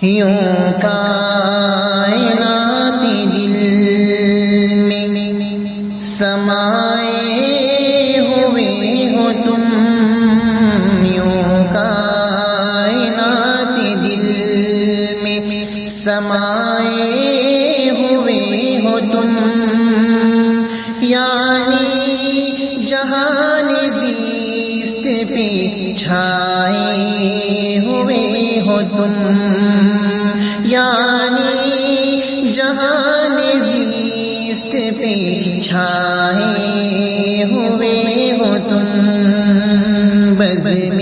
یوں کائنات دل میں سمائے ہوئے ہو تم، یوں کائنات دل میں سمائے ہوئے ہو تم، یعنی جہان زیست پہ چھائے ہوئے ہو تم، یعنی جہان زیست پہ چھائے ہوئے ہو تم، بزم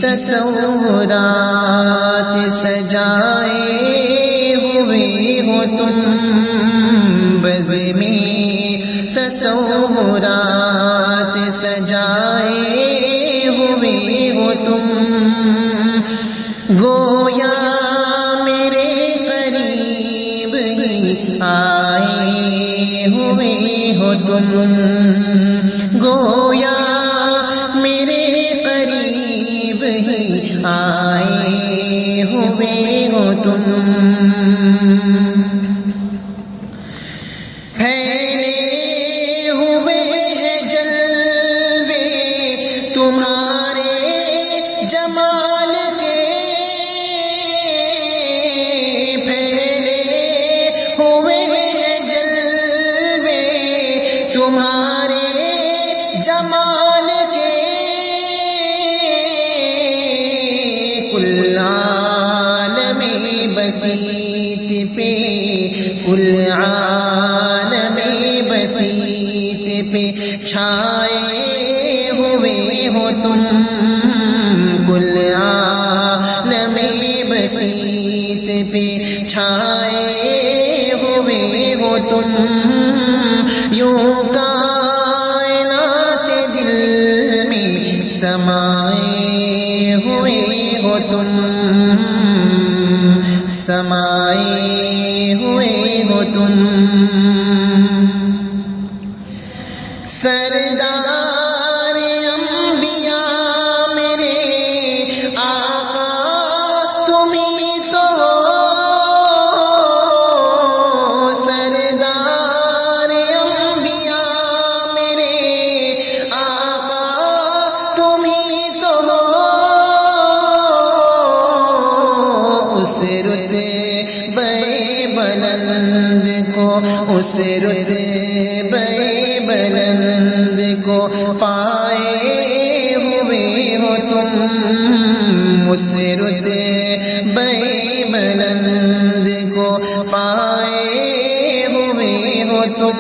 تصورات سجائے ہوئے ہو تم، بزم تصورات سجائے ہوئے ہو تم، گویا میرے قریب ہی آئے ہوئے ہو تم، گویا میرے قریب ہی آئے ہوئے ہو تم، پھیلے ہوئے ہیں جلوے تمہارے جمال کے، پھیلے ہوئے ہیں جلوے تمہارے جمال کے، کل عالم بسیط پہ، کل عالم بسیط پہ چھائے ہوئے ہو تم، کل عالم بسیط پہ چھائے ہوئے ہو تم، یوں کائنات دل میں سمائے ہوئے ہو تم، سمائے ہوئے ہو تم، سردار انبیاء میرے آقا تم ہی تو ہو، سردار انبیاء میرے آقا تم ہی تو ہو، اس رتبے بلند کو، اس رتبے بلند کو پائے ہوئے ہو تم، اس رتبے بلند کو پائے ہوئے ہو تم،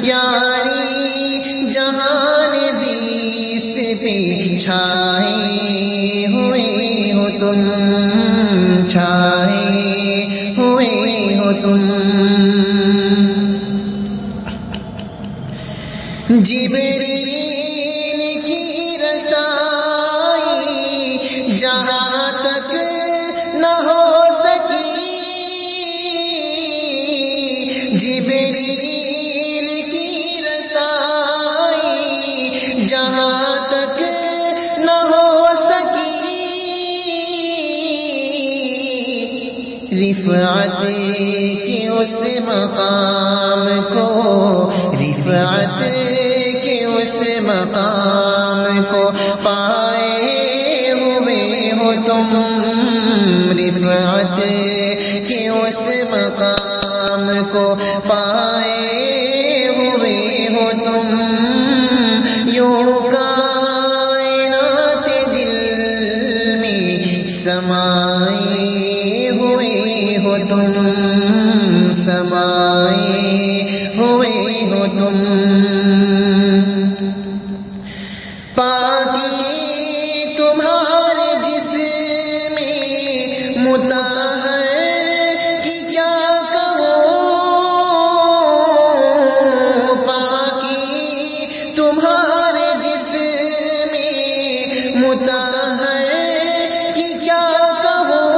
یعنی جہان زیست پہ چھائے ہوئے ہو تم، چھائے ہوئے ہو تم، جبریل کی رسائی جہاں تک نہ ہو سکی، جبریل کی رسائی جہاں تک نہ ہو سکی، رفعت کے اس مقام کو، رفعت کے اس مقام کو پائے ہوئے ہو تم، رفعت کے اس مقام کو پائے ہوئے ہو تم، یوں کائنات دل میں سمائے ہوئے ہو تم، سمائے ہوئے ہو تم، پاکی تمہارے جسم مطہر کی کیا کہوں، پاکی تمہارے جسم مطہر کی کیا کہوں،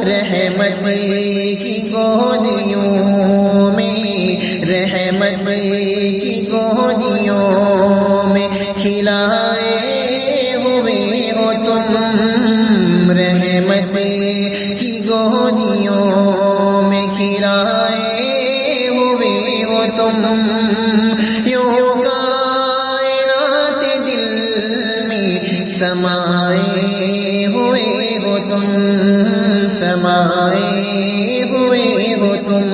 رحمت کھلائے ہوئے ہو تم، رحمت کی گودیوں میں کھلائے ہوئے ہو تم، یوں کائنات دل میں سمائے ہوئے ہو تم، سمائے ہوئے ہو تم۔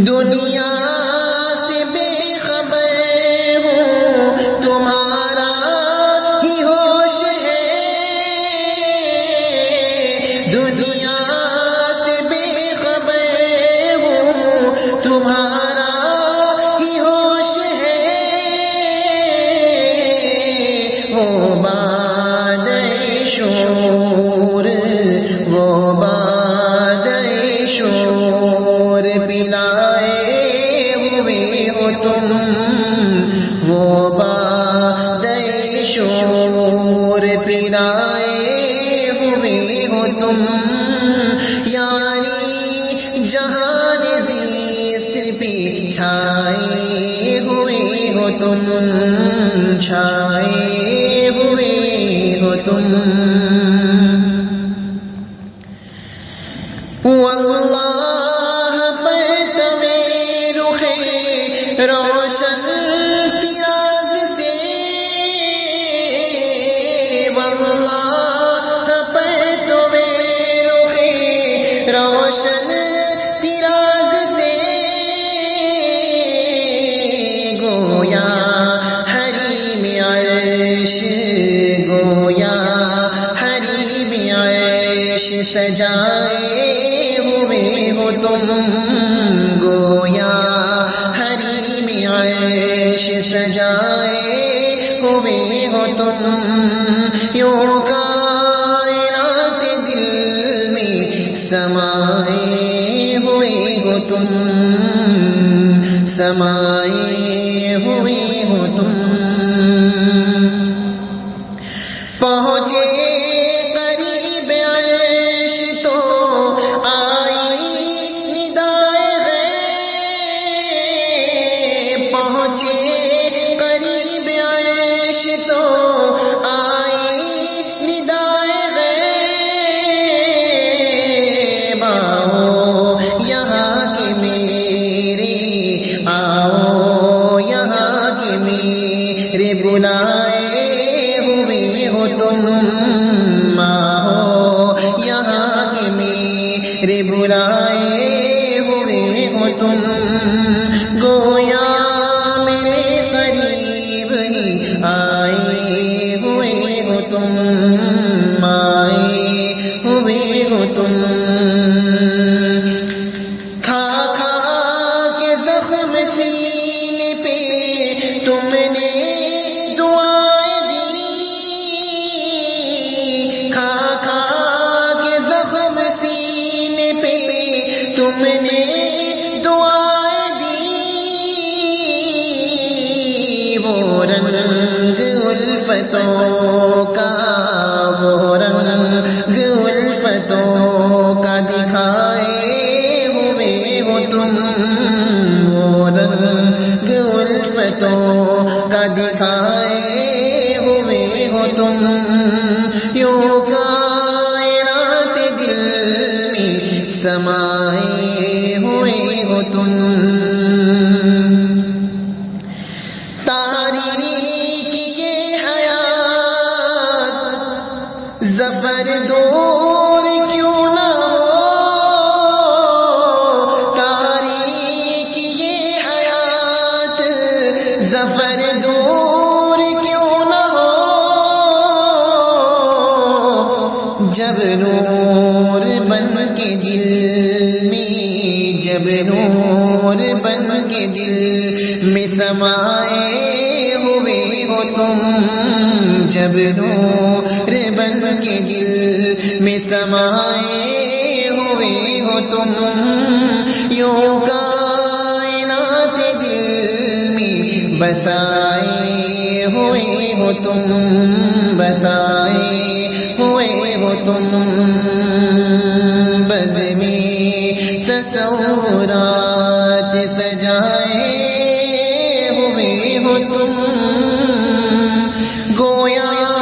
دنیا سے بے خبر ہوں تمہارا ہی ہوش ہے، دنیا سے بے خبر ہوں تمہارا ہی ہوش ہے، وہ باد شور، وہ باد شور پلائے ہوئے ہو تم، وہ باد شور پلائے ہوئے ہو تم، یعنی جہان زیست پہ چھائے ہوئے ہو تم، چھائے ہوئے ہو تم۔ واللہ پر تمہیں رخ روشن تراز سے، واللہ پر تمہیں رخ روشن تراز سے، گویا حریم عرش، گویا حریم عرش سجائے ہوئے ہو تم، گویا حریم عرش سجائے ہوئے ہو تم، یوں کائنات دل میں سمائے ہوئے ہو تم، سمائے ہوئے ہو تم۔ پہنچے قریب عرش تو پہنچے قریب عرش تو آئی ندائے غیب، آؤ یہاں کے میرے، آؤ یہاں کے میرے بلائے ہوئے ہو تم، آؤ یہاں کے میرے بلائے ہوئے ہو تم، گویا آئے ہوئے ہو تم، آئے ہوئے ہو تم۔ کھا کھا کے زخم سینے پہ تم نے دعائیں دی، کھا کھا کے زخم سینے پہ تم نے دعائیں دی، وہ رنگ الفتوں کا، وہ رنگ الفتوں کا دکھائے ہوئے ہو تم، وہ رنگ الفتوں کا دکھائے ہوئے ہو تم، یوں کائنات دل میں سمائے ہوئے ہو تم۔ ظفر دور کیوں نہ ہو، تاریک یہ حیات، ظفر دور کیوں نہ ہو، جب نور بن کے دل میں، جب نور بن کے دل میں سمائے ہوئے ہو تم، جب نور بن کے دل میں سمائے ہوئے ہو تم، یوں کائنات دل میں بسائے ہوئے ہو تم، بسائے ہوئے ہو تم، بزمِ تصورات سجائے ہوئے تم گویا